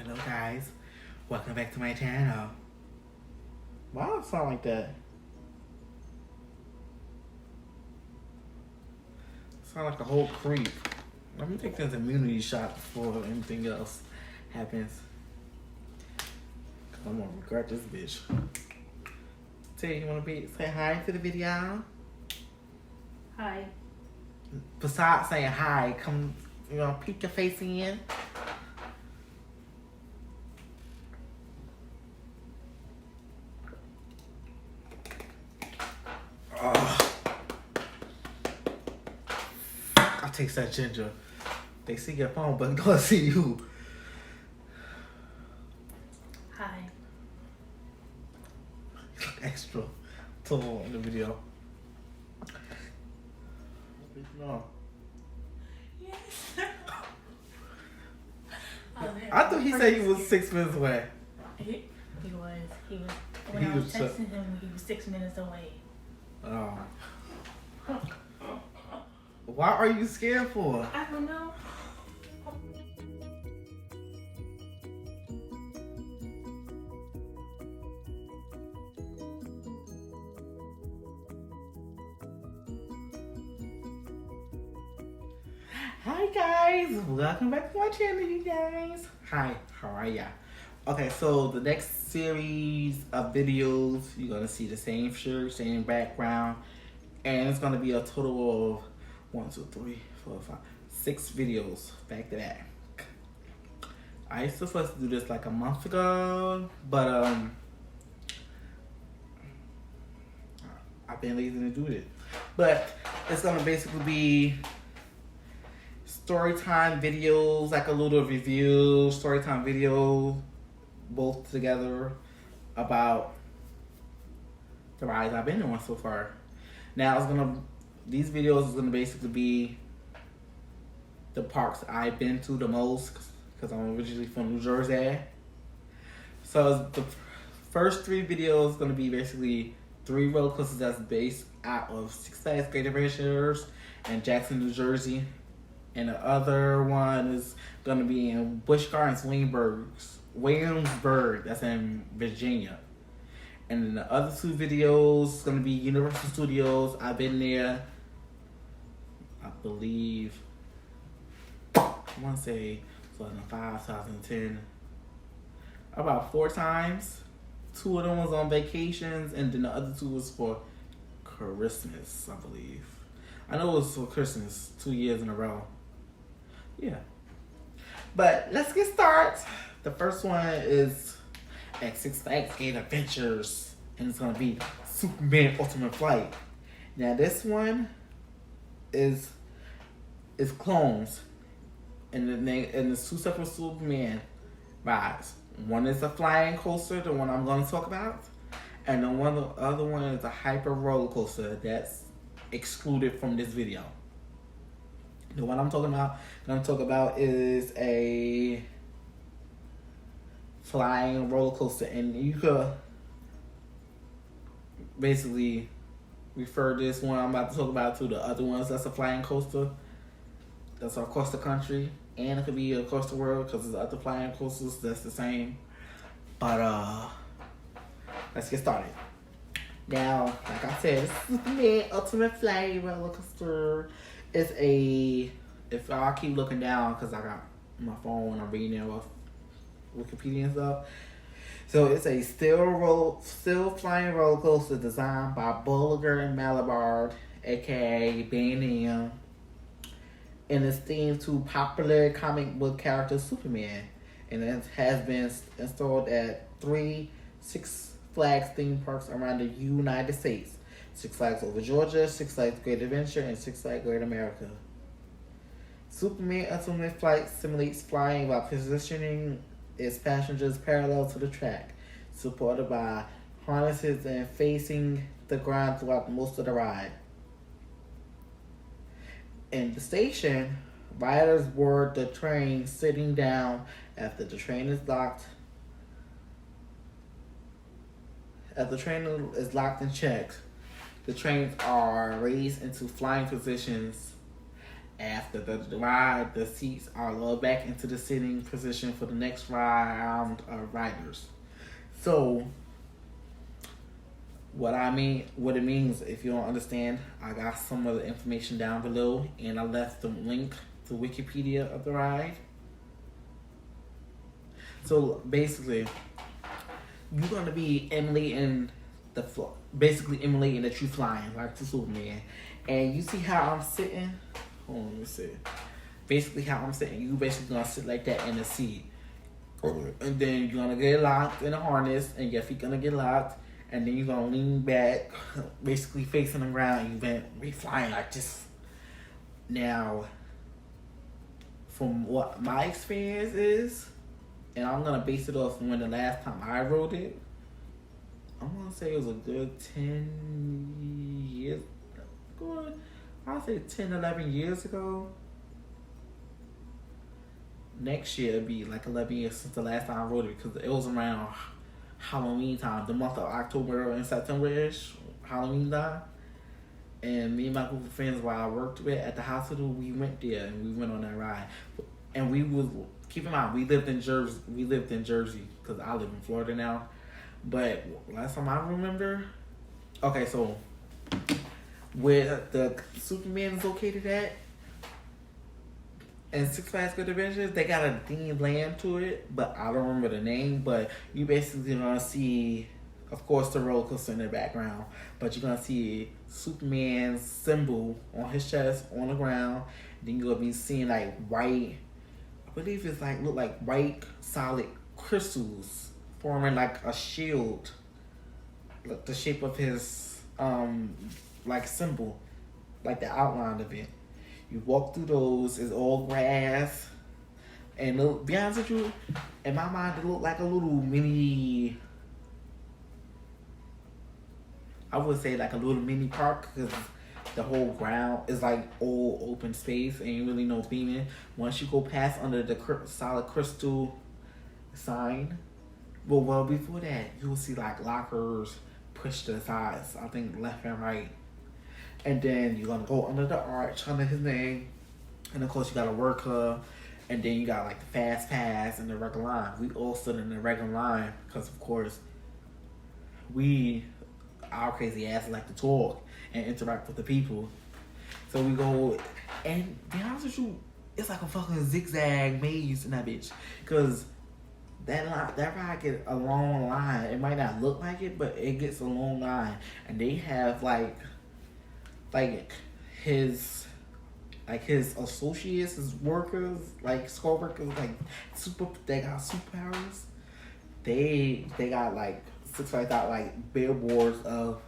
Hello guys, welcome back to my channel. Why do I sound like that? Sound like a whole creep. Let me take this immunity shot before anything else happens. Cause I'm gonna regret this bitch. Tay, you wanna say hi to the video? Hi. Besides saying hi, come, peek your face in. I taste that ginger. They see your phone, but don't see you. Hi. You look extra tall in the video. No. Yes. I thought he said he was 6 minutes away. He was. When I was texting him, he was 6 minutes away. Oh. Why are you scared for? I don't know. Hi guys, welcome back to my channel, you guys. Hi, how are ya? Okay, so the next series of videos, you're gonna see the same shirt, same background, and it's gonna be a total of 1, 2, 3, 4, 5, 6 videos back to back. I used to supposed to do this like a month ago, but I've been lazy to do it. But it's gonna basically be storytime videos, like a little review, storytime video, both together about the rides I've been on so far. Now these videos is gonna basically be the parks I've been to the most, because I'm originally from New Jersey. So the first 3 videos is gonna be basically 3 roller coasters that's based out of Six Flags Great Adventures in Jackson, New Jersey. And the other one is gonna be in Busch Gardens, Williamsburg, that's in Virginia. And then the other 2 videos is gonna be Universal Studios. I've been there, I believe, I wanna say 2005, 2010, about 4 times. 2 of them was on vacations, and then the other 2 was for Christmas, I believe. I know it was for Christmas 2 years in a row. Yeah. But let's get started. The first one is at Six Flags Great Adventures, and it's gonna be Superman Ultimate Flight. Now this one is clones, and it's 2 separate Superman rides. One is a flying coaster, the one I'm gonna talk about, and the other one is a hyper roller coaster that's excluded from this video. The one I'm talking about is a flying roller coaster, and you could basically refer this one I'm about to talk about to the other ones that's a flying coaster that's across the country, and it could be across the world because there's other flying coasters that's the same. But let's get started. Now, like I said, Superman Ultimate Flight roller coaster is if I keep looking down because I got my phone and I'm reading it off Wikipedia and stuff. So it's a still flying roller coaster designed by Bolliger Mabillard, aka B&M, and it's themed to popular comic book character Superman, and it has been installed at 3 Six Flags theme parks around the United States: Six Flags Over Georgia, Six Flags Great Adventure, and Six Flags Great America. Superman Ultimate Flight simulates flying while positioning its passengers parallel to the track, supported by harnesses and facing the ground throughout most of the ride. In the station, riders board the train sitting down after the train is locked. As the train is locked and checked, the trains are raised into flying positions After the ride, the seats are lowered back into the sitting position for the next round of riders. So, what it means, if you don't understand, I got some of the information down below, and I left the link to Wikipedia of the ride. So basically, you're gonna be emulating emulating that you flying like the Superman, and you see how I'm sitting. Hold on, let me see. Basically, how I'm sitting, you basically gonna sit like that in the seat, and then you're gonna get locked in a harness, and your feet gonna get locked. And then you're gonna lean back, basically facing the ground. You've been flying like this. Now, from what my experience is, and I'm gonna base it off from when the last time I rode it, I'm gonna say it was a good 10 years. I'll say 10, 11 years ago. Next year it'll be like 11 years since the last time I rode it, because it was around Halloween time, the month of October and September-ish, Halloween time. And me and my group of friends, while I worked with at the hospital, we went there and we went on that ride. And we was, keep in mind, we lived in Jersey because I live in Florida now. But last time I remember, okay, so where the Superman is located at, and Six Flags Great Adventures, they got a themed land to it, but I don't remember the name. But you basically gonna see, of course, the roller coaster in the background, but you're gonna see Superman's symbol on his chest on the ground. Then you're gonna be seeing like white, I believe it's like look like white solid crystals forming like a shield, like the shape of his like symbol, like the outline of it. You walk through those, it's all grass. And to be honest with you, in my mind, it looked like a little mini, I would say like a little mini park, because the whole ground is like all open space and you really no theming. Once you go past under the solid crystal sign, well, before that, you will see like lockers pushed to the sides, I think left and right. And then you're gonna go under the arch under his name, and of course you got a worker, and then you got like the fast pass and the regular line. We all stood in the regular line because of course our crazy ass like to talk and interact with the people. So we go, and be honest with you, it's like a fucking zigzag maze in that bitch, because that ride get a long line. It might not look like it, but it gets a long line, and they have like his associates, his workers, like squad workers, like they got superpowers. They got like Six Flags got like billboards of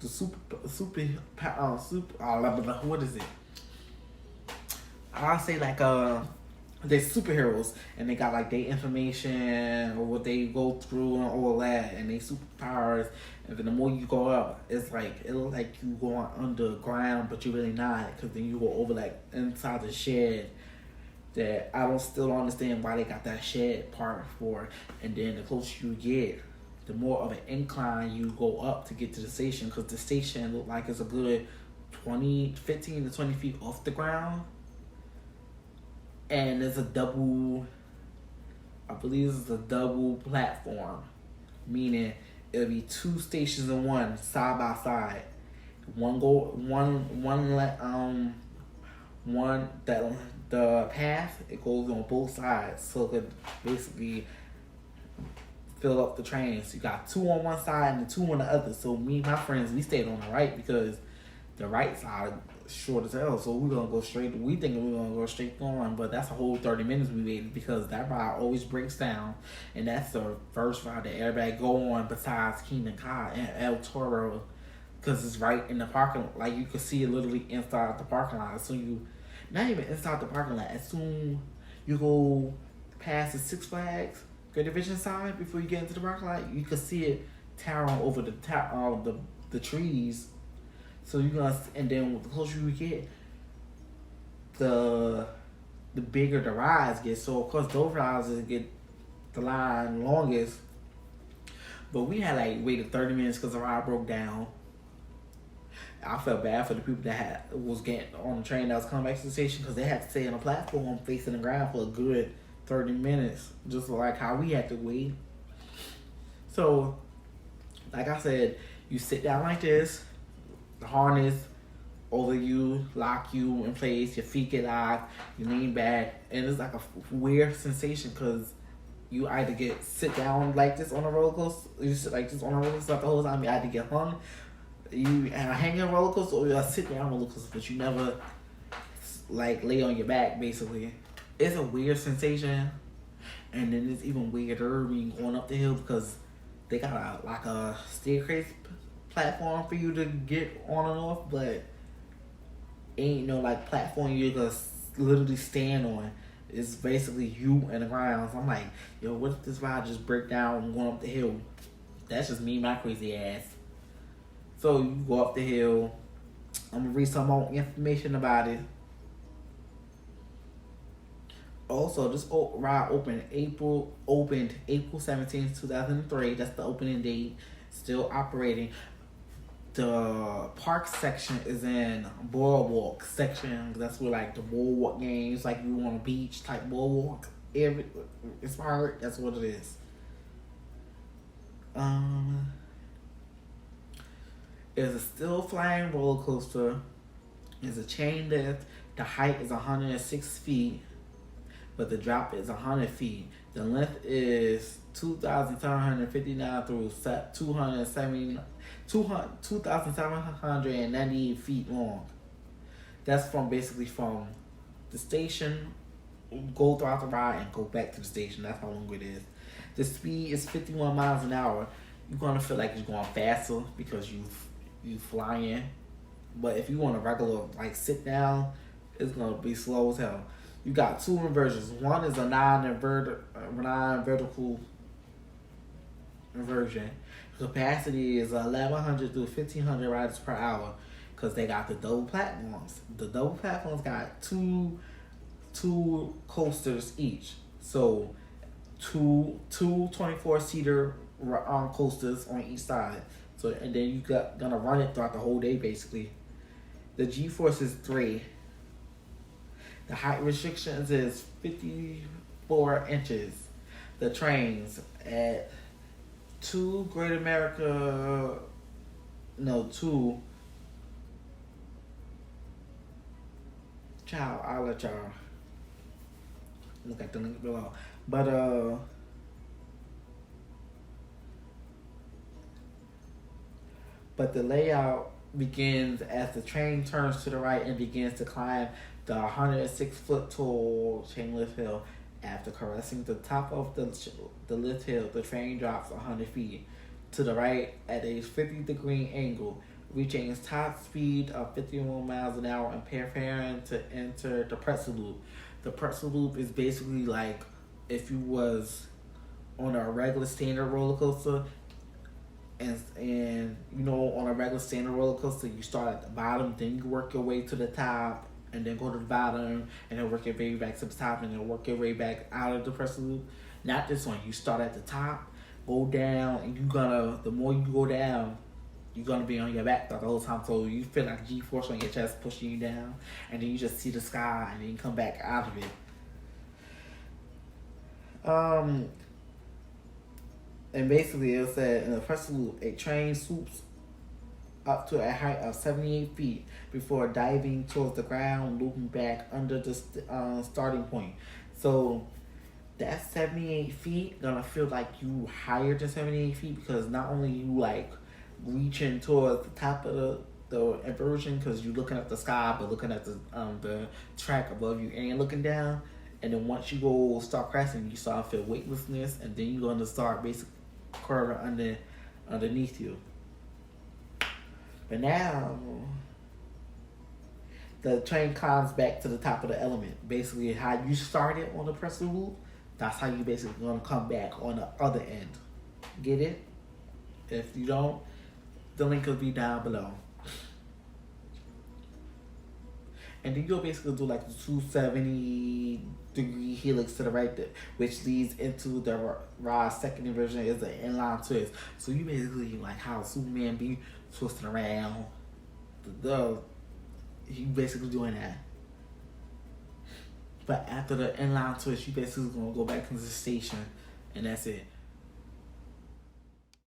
the what is it? I'll say like they're superheroes, and they got like their information or what they go through and all that, and they superpowers. And then the more you go up, it looks like you going underground, but you're really not, because then you go over like inside the shed. That I still don't understand why they got that shed part for. And then the closer you get, the more of an incline you go up to get to the station, because the station look like it's a good 15 to 20 feet off the ground. And there's I believe it's a double platform, meaning it'll be two stations in one, side by side. The path, it goes on both sides, so it could basically fill up the trains. You got two on one side and two on the other. So me and my friends, we stayed on the right because the right side is short as hell. So we're gonna go straight. We think we're gonna go straight on, but that's a whole 30 minutes we waited, because that ride always breaks down, and that's the first ride that everybody go on besides Kingdom Kai and El Toro, because it's right in the parking lot. Like you can see it literally inside the parking lot. So you, not even inside the parking lot, as soon you go past the Six Flags Great Division sign before you get into the parking lot, you can see it towering over the trees. So you're gonna, and then the closer you get, the bigger the rides get. So of course those rides get the line longest. But we had like waited 30 minutes because the ride broke down. I felt bad for the people that was getting on the train that was coming back to the station because they had to stay on the platform facing the ground for a good 30 minutes, just like how we had to wait. So, like I said, you sit down like this, the harness over you, lock you in place, your feet get locked, you lean back, and it's like a weird sensation because you either sit down like this on a roller coaster, you sit like this on a roller coaster the whole time, you either get hung, you hang on a roller coaster, or you sit down on a roller coaster, but you never like lay on your back basically. It's a weird sensation, and then it's even weirder when you're going up the hill because they got a staircase platform for you to get on and off, but ain't no like platform you just literally stand on. It's basically you and the ground. So I'm like, yo, what if this ride just break down and going up the hill? That's just me, my crazy ass. So you go up the hill. I'm gonna read some more information about it. Also, this ride opened April 17th, 2003. That's the opening date. Still operating. The park section is in boardwalk section. That's where like the boardwalk games, like you on a beach type boardwalk. It's hard. That's what it is. It's a still flying roller coaster. It's a chain lift. The height is 106 feet, but the drop is 100 feet. The length is 2,759 through 2,798 feet long. That's from the station, go throughout the ride and go back to the station. That's how long it is. The speed is 51 miles an hour. You're gonna feel like you're going faster because you flying. But if you want a regular like sit down, it's gonna be slow as hell. You got two inversions. One is a non-vertical inversion. Capacity is 1,100 through 1,500 riders per hour because they got the double platforms. The double platforms got two coasters each. So two 24-seater coasters on each side. So and then you gonna run it throughout the whole day basically. The G-force is 3. The height restrictions is 54 inches. The trains at 2 Great America, I'll let y'all look at the link below. But the layout begins as the train turns to the right and begins to climb the 106-foot tall chain lift hill. After caressing the top of the lift hill, the train drops 100 feet to the right at a 50-degree angle, reaching its top speed of 51 miles an hour and preparing to enter the pretzel loop. The pretzel loop is basically like if you was on a regular standard roller coaster, and on a regular standard roller coaster, you start at the bottom, then you work your way to the top, and then go to the bottom, and then work your way back to the top, and then work your way back out of the pretzel loop. Not this one. You start at the top, go down, and the more you go down, you're gonna be on your back the whole time. So you feel like G-force on your chest pushing you down, and then you just see the sky, and then you come back out of it. And basically it said in the pretzel loop, a train swoops up to a height of 78 feet before diving towards the ground, looping back under the starting point. So that 78 feet gonna feel like you higher than 78 feet because not only you like reaching towards the top of the inversion because you're looking at the sky, but looking at the track above you and looking down. And then once you start crashing, you start to feel weightlessness, and then you're gonna start basically curving underneath you. But now, the train climbs back to the top of the element. Basically, how you started on the pretzel loop, that's how you basically gonna come back on the other end. Get it? If you don't, the link will be down below. And then you'll basically do like the 270-degree helix to the right there, which leads into the ride's second inversion is the inline twist. So you basically like how Superman be twisting around you basically doing that. But after the inline twist, you basically gonna go back to the station, and that's it.